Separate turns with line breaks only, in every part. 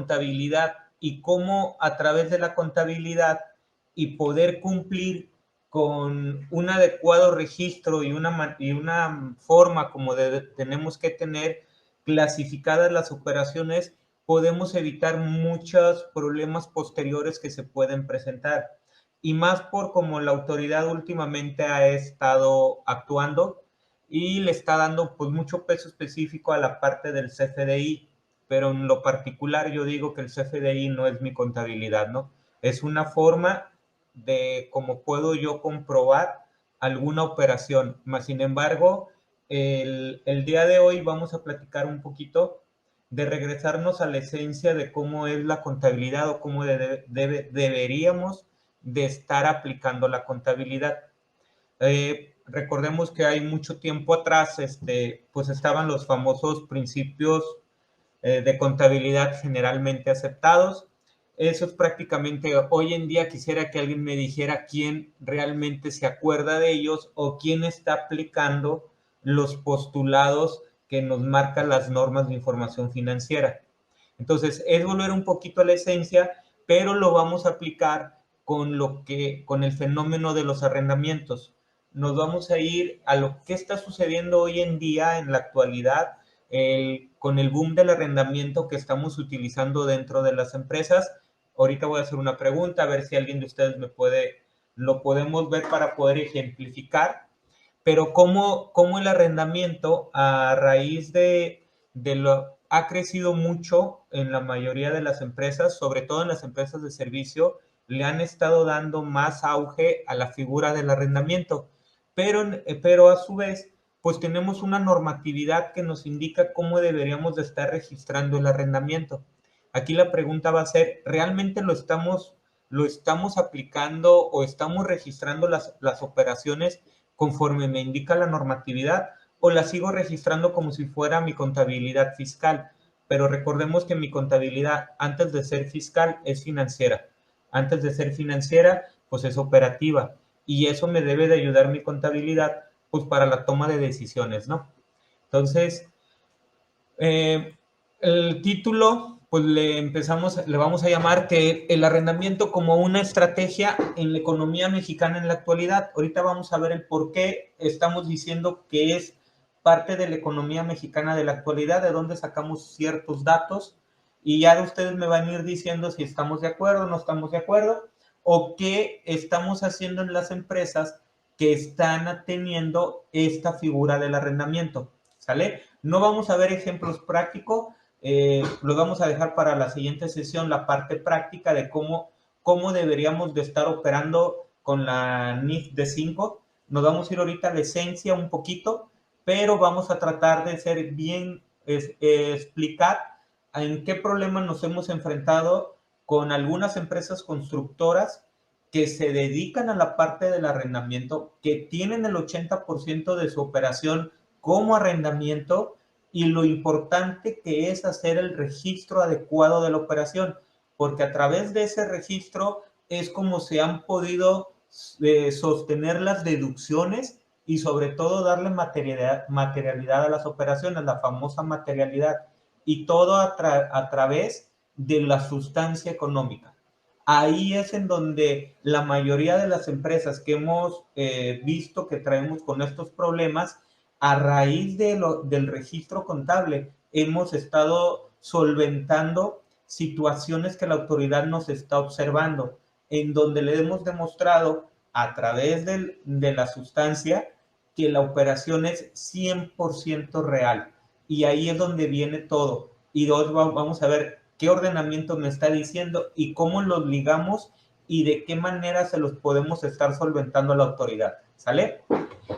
contabilidad y cómo a través de la contabilidad y poder cumplir con un adecuado registro y una forma como tenemos que tener clasificadas las operaciones, podemos evitar muchos problemas posteriores que se pueden presentar. Y más por como la autoridad últimamente ha estado actuando y le está dando pues mucho peso específico a la parte del CFDI, pero en lo particular yo digo que el CFDI no es mi contabilidad, ¿no? Es una forma de cómo puedo yo comprobar alguna operación. Más sin embargo, el día de hoy vamos a platicar un poquito de regresarnos a la esencia de cómo es la contabilidad o cómo deberíamos de estar aplicando la contabilidad. Recordemos que hay mucho tiempo atrás, pues estaban los famosos principios de contabilidad generalmente aceptados. Eso es prácticamente, hoy en día quisiera que alguien me dijera quién realmente se acuerda de ellos o quién está aplicando los postulados que nos marcan las normas de información financiera. Entonces, es volver un poquito a la esencia, pero lo vamos a aplicar con el fenómeno de los arrendamientos. Nos vamos a ir a lo que está sucediendo hoy en día, en la actualidad, con el boom del arrendamiento que estamos utilizando dentro de las empresas. Ahorita voy a hacer una pregunta, a ver si alguien de ustedes lo podemos ver para poder ejemplificar, pero cómo el arrendamiento a raíz ha crecido mucho en la mayoría de las empresas, sobre todo en las empresas de servicio, le han estado dando más auge a la figura del arrendamiento, pero a su vez, pues tenemos una normatividad que nos indica cómo deberíamos de estar registrando el arrendamiento. Aquí la pregunta va a ser, ¿realmente lo estamos aplicando o estamos registrando las operaciones conforme me indica la normatividad o la sigo registrando como si fuera mi contabilidad fiscal? Pero recordemos que mi contabilidad antes de ser fiscal es financiera. Antes de ser financiera, pues es operativa. Y eso me debe de ayudar mi contabilidad, pues para la toma de decisiones, ¿no? Entonces, el título, pues le vamos a llamar que el arrendamiento como una estrategia en la economía mexicana en la actualidad. Ahorita vamos a ver el por qué estamos diciendo que es parte de la economía mexicana de la actualidad, de dónde sacamos ciertos datos, y ya ustedes me van a ir diciendo si estamos de acuerdo o no estamos de acuerdo, o qué estamos haciendo en las empresas que están teniendo esta figura del arrendamiento, ¿sale? No vamos a ver ejemplos prácticos, los vamos a dejar para la siguiente sesión, la parte práctica de cómo deberíamos de estar operando con la NIF de 5. Nos vamos a ir ahorita a la esencia un poquito, pero vamos a tratar de ser bien, explicar en qué problemas nos hemos enfrentado con algunas empresas constructoras que se dedican a la parte del arrendamiento, que tienen el 80% de su operación como arrendamiento y lo importante que es hacer el registro adecuado de la operación, porque a través de ese registro es como se han podido sostener las deducciones y sobre todo darle materialidad a las operaciones, la famosa materialidad, y todo a través de la sustancia económica. Ahí es en donde la mayoría de las empresas que hemos visto que traemos con estos problemas, a raíz del registro contable, hemos estado solventando situaciones que la autoridad nos está observando, en donde le hemos demostrado a través de la sustancia que la operación es 100% real. Y ahí es donde viene todo. Y hoy vamos a ver qué ordenamiento me está diciendo y cómo los ligamos y de qué manera se los podemos estar solventando a la autoridad. ¿Sale?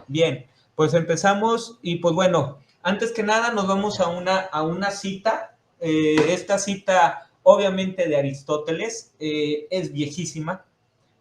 Bien, pues empezamos y pues bueno, antes que nada nos vamos a una cita. Esta cita obviamente de Aristóteles, es viejísima,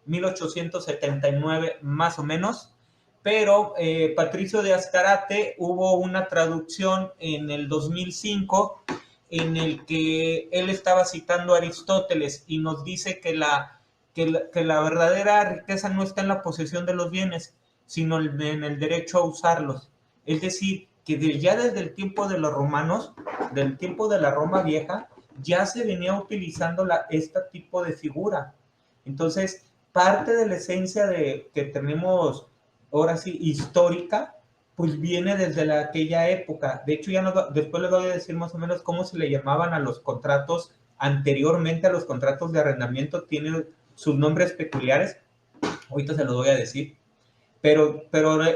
1879 más o menos, pero Patricio de Azcárate hubo una traducción en el 2005 en el que él estaba citando a Aristóteles y nos dice que la verdadera riqueza no está en la posesión de los bienes, sino en el derecho a usarlos. Es decir, que ya desde el tiempo de los romanos, del tiempo de la Roma vieja, ya se venía utilizando este tipo de figura. Entonces, parte de la esencia que tenemos ahora sí histórica, pues viene desde aquella época. De hecho, después les voy a decir más o menos cómo se le llamaban a los contratos anteriormente a los contratos de arrendamiento, tienen sus nombres peculiares, ahorita se los voy a decir, pero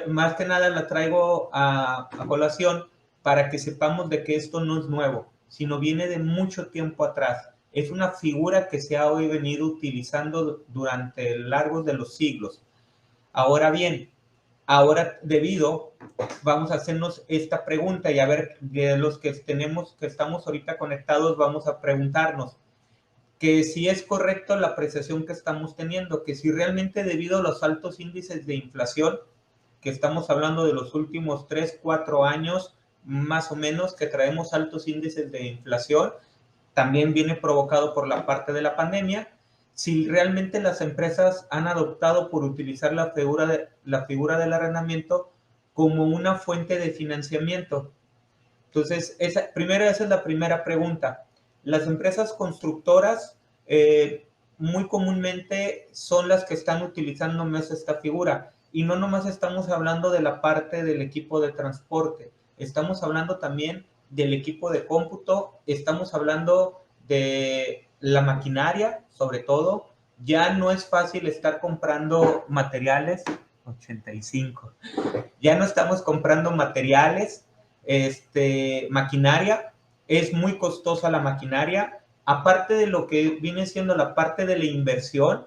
más que nada la traigo a colación para que sepamos de que esto no es nuevo, sino viene de mucho tiempo atrás. Es una figura que se ha hoy venido utilizando durante largos de los siglos. Ahora bien, vamos a hacernos esta pregunta y a ver, de los que estamos ahorita conectados, vamos a preguntarnos que si es correcto la apreciación que estamos teniendo, que si realmente debido a los altos índices de inflación, que estamos hablando de los últimos 3, 4 años, más o menos, que traemos altos índices de inflación, también viene provocado por la parte de la pandemia, si realmente las empresas han adoptado por utilizar la figura del arrendamiento como una fuente de financiamiento. Entonces, esa es la primera pregunta. Las empresas constructoras muy comúnmente son las que están utilizando más esta figura. Y no nomás estamos hablando de la parte del equipo de transporte, estamos hablando también del equipo de cómputo, estamos hablando de la maquinaria, sobre todo. Ya no es fácil estar comprando materiales, 85. Ya no estamos comprando materiales, maquinaria, es muy costosa la maquinaria, aparte de lo que viene siendo la parte de la inversión,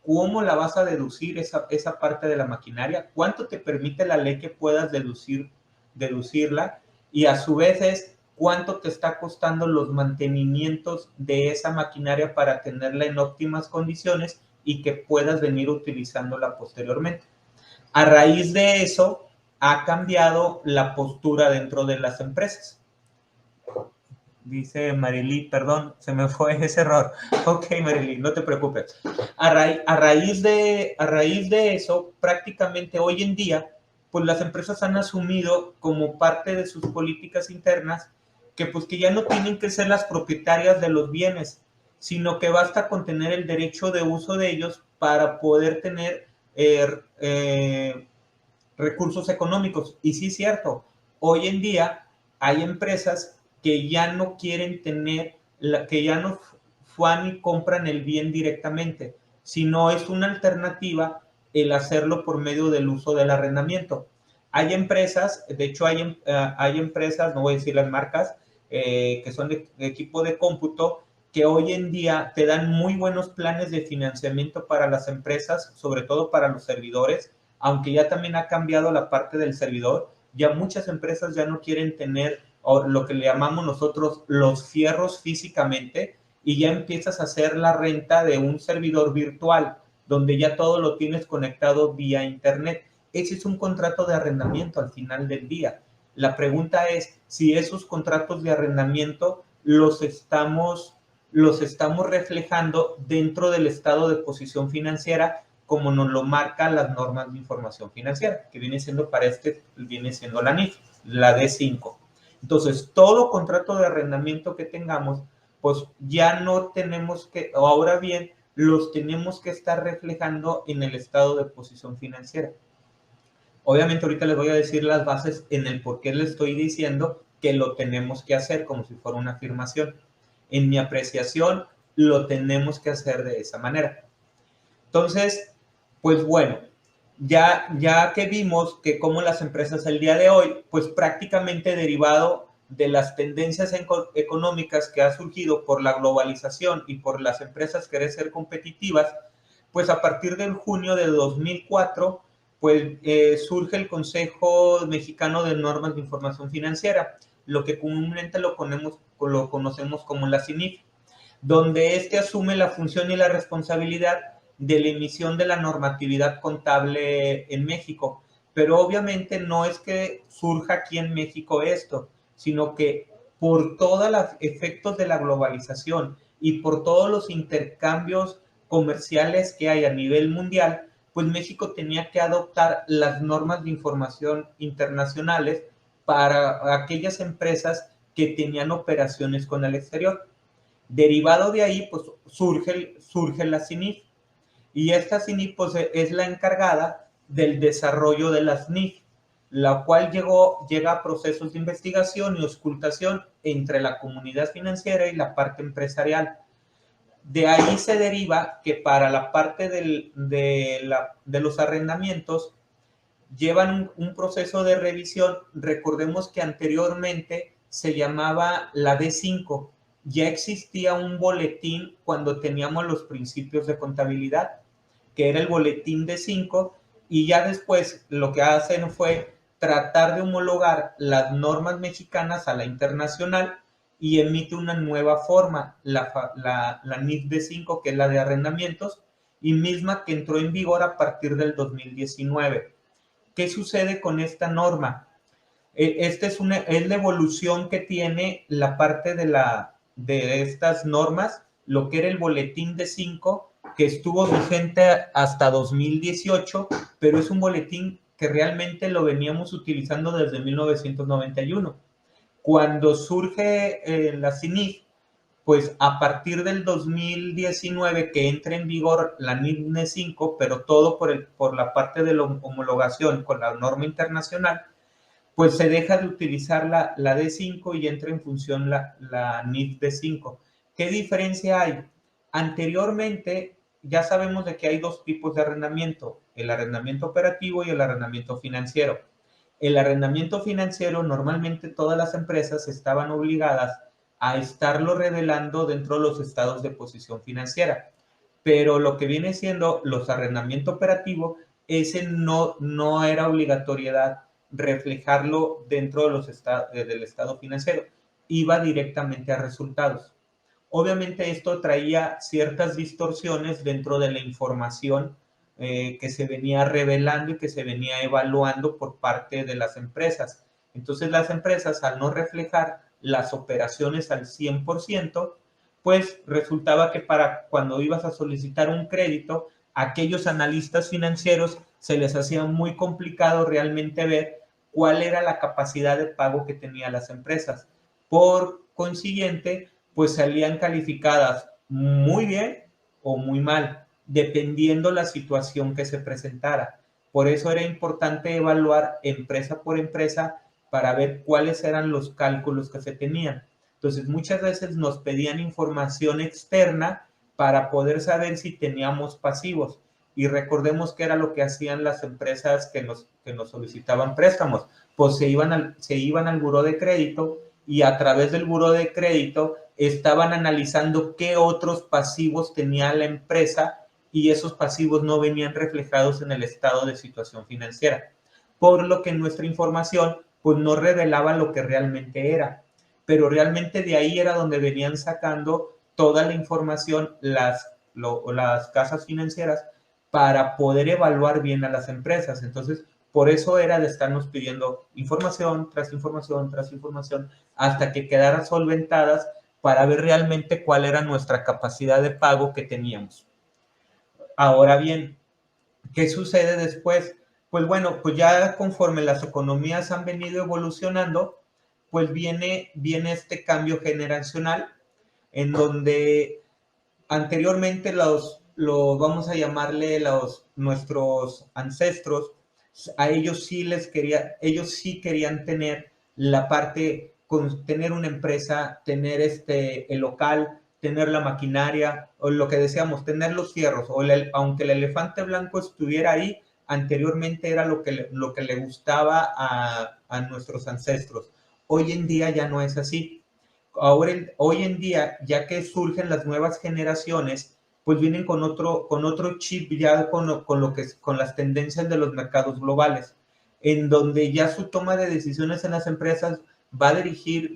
¿cómo la vas a deducir esa parte de la maquinaria? ¿Cuánto te permite la ley que puedas deducirla? Y a su vez es cuánto te está costando los mantenimientos de esa maquinaria para tenerla en óptimas condiciones y que puedas venir utilizándola posteriormente. A raíz de eso, ha cambiado la postura dentro de las empresas. Dice Marily, perdón, se me fue ese error. Ok, Marily, no te preocupes. A raíz de eso, prácticamente hoy en día, pues las empresas han asumido como parte de sus políticas internas que ya no tienen que ser las propietarias de los bienes, sino que basta con tener el derecho de uso de ellos para poder tener recursos económicos. Y sí es cierto, hoy en día hay empresas que ya no quieren tener, que ya no van y compran el bien directamente, sino es una alternativa el hacerlo por medio del uso del arrendamiento. Hay empresas, de hecho hay empresas, no voy a decir las marcas, que son de equipo de cómputo, que hoy en día te dan muy buenos planes de financiamiento para las empresas, sobre todo para los servidores, aunque ya también ha cambiado la parte del servidor, ya muchas empresas ya no quieren tener lo que le llamamos nosotros los fierros físicamente y ya empiezas a hacer la renta de un servidor virtual donde ya todo lo tienes conectado vía internet. Ese es un contrato de arrendamiento al final del día. La pregunta es si esos contratos de arrendamiento los estamos reflejando dentro del estado de posición financiera como nos lo marcan las normas de información financiera, que viene siendo viene siendo la NIF, la D5. Entonces, todo contrato de arrendamiento que tengamos, pues ya no tenemos que, ahora bien, los tenemos que estar reflejando en el estado de posición financiera. Obviamente ahorita les voy a decir las bases en el por qué les estoy diciendo que lo tenemos que hacer como si fuera una afirmación. En mi apreciación, lo tenemos que hacer de esa manera. Entonces, pues bueno, ya que vimos que como las empresas el día de hoy, pues prácticamente derivado de las tendencias económicas que ha surgido por la globalización y por las empresas querer ser competitivas, pues a partir del junio de 2004, pues surge el Consejo Mexicano de Normas de Información Financiera, lo que comúnmente lo conocemos como la CINIF, donde asume la función y la responsabilidad de la emisión de la normatividad contable en México. Pero obviamente no es que surja aquí en México esto, sino que por todos los efectos de la globalización y por todos los intercambios comerciales que hay a nivel mundial, pues México tenía que adoptar las normas de información internacionales para aquellas empresas que tenían operaciones con el exterior. Derivado de ahí, pues surge la CINIF. Y esta CINIF pues, es la encargada del desarrollo de las NIF, la cual llega a procesos de investigación y auscultación entre la comunidad financiera y la parte empresarial. De ahí se deriva que para la parte de los arrendamientos llevan un proceso de revisión. Recordemos que anteriormente se llamaba la D5. Ya existía un boletín cuando teníamos los principios de contabilidad, que era el boletín D5, y ya después lo que hacen fue tratar de homologar las normas mexicanas a la internacional y emite una nueva forma, la NIF D5, que es la de arrendamientos, y misma que entró en vigor a partir del 2019. ¿Qué sucede con esta norma? Esta es la evolución que tiene la parte de estas normas, lo que era el boletín de 5, que estuvo vigente hasta 2018, pero es un boletín que realmente lo veníamos utilizando desde 1991. Cuando surge la CINIF, pues a partir del 2019 que entra en vigor la NIF 5, pero todo por la parte de la homologación con la norma internacional, pues se deja de utilizar la D5 y entra en función la NIF D5. ¿Qué diferencia hay? Anteriormente ya sabemos de que hay dos tipos de arrendamiento, el arrendamiento operativo y el arrendamiento financiero. El arrendamiento financiero, normalmente todas las empresas estaban obligadas a estarlo revelando dentro de los estados de posición financiera, pero lo que viene siendo los arrendamiento operativo, ese no era obligatoriedad reflejarlo dentro de del estado financiero, iba directamente a resultados. Obviamente esto traía ciertas distorsiones dentro de la información que se venía revelando y que se venía evaluando por parte de las empresas. Entonces las empresas, al no reflejar las operaciones al 100%, pues resultaba que para cuando ibas a solicitar un crédito, aquellos analistas financieros se les hacía muy complicado realmente ver cuál era la capacidad de pago que tenían las empresas. Por consiguiente, pues salían calificadas muy bien o muy mal, dependiendo la situación que se presentara. Por eso era importante evaluar empresa por empresa para ver cuáles eran los cálculos que se tenían. Entonces, muchas veces nos pedían información externa para poder saber si teníamos pasivos. Y recordemos que era lo que hacían las empresas que nos solicitaban préstamos, pues se iban al buró de crédito y a través del buró de crédito estaban analizando qué otros pasivos tenía la empresa y esos pasivos no venían reflejados en el estado de situación financiera, por lo que nuestra información pues no revelaba lo que realmente era, pero realmente de ahí era donde venían sacando toda la información las casas financieras para poder evaluar bien a las empresas. Entonces, por eso era de estarnos pidiendo información tras información tras información hasta que quedaran solventadas para ver realmente cuál era nuestra capacidad de pago que teníamos. Ahora bien, ¿qué sucede después? Pues bueno, pues ya conforme las economías han venido evolucionando, pues viene este cambio generacional en donde anteriormente vamos a llamarle nuestros ancestros, a ellos sí querían tener la parte, tener una empresa, tener el local, tener la maquinaria, o lo que decíamos, tener los fierros, aunque el elefante blanco estuviera ahí, anteriormente era lo que le gustaba a nuestros ancestros. Hoy en día ya no es así. Hoy en día, ya que surgen las nuevas generaciones, pues vienen con otro chip ya con las tendencias de los mercados globales, en donde ya su toma de decisiones en las empresas va a dirigir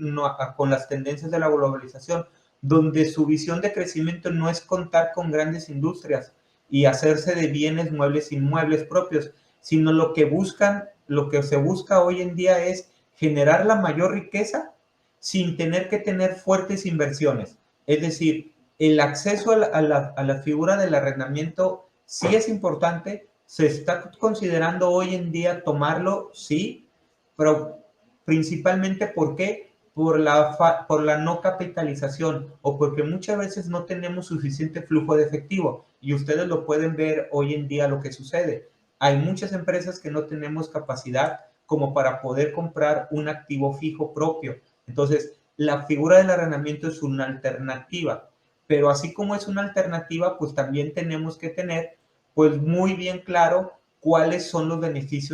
con las tendencias de la globalización, donde su visión de crecimiento no es contar con grandes industrias y hacerse de bienes muebles e inmuebles propios, sino lo que se busca hoy en día es generar la mayor riqueza sin tener que tener fuertes inversiones. Es decir, el acceso a la figura del arrendamiento sí es importante, se está considerando hoy en día tomarlo, sí, pero principalmente ¿por qué? por la no capitalización o porque muchas veces no tenemos suficiente flujo de efectivo. Y ustedes lo pueden ver hoy en día lo que sucede. Hay muchas empresas que no tenemos capacidad como para poder comprar un activo fijo propio. Entonces, la figura del arrendamiento es una alternativa, pero así como es una alternativa, pues también tenemos que tener pues muy bien claro cuáles son los beneficios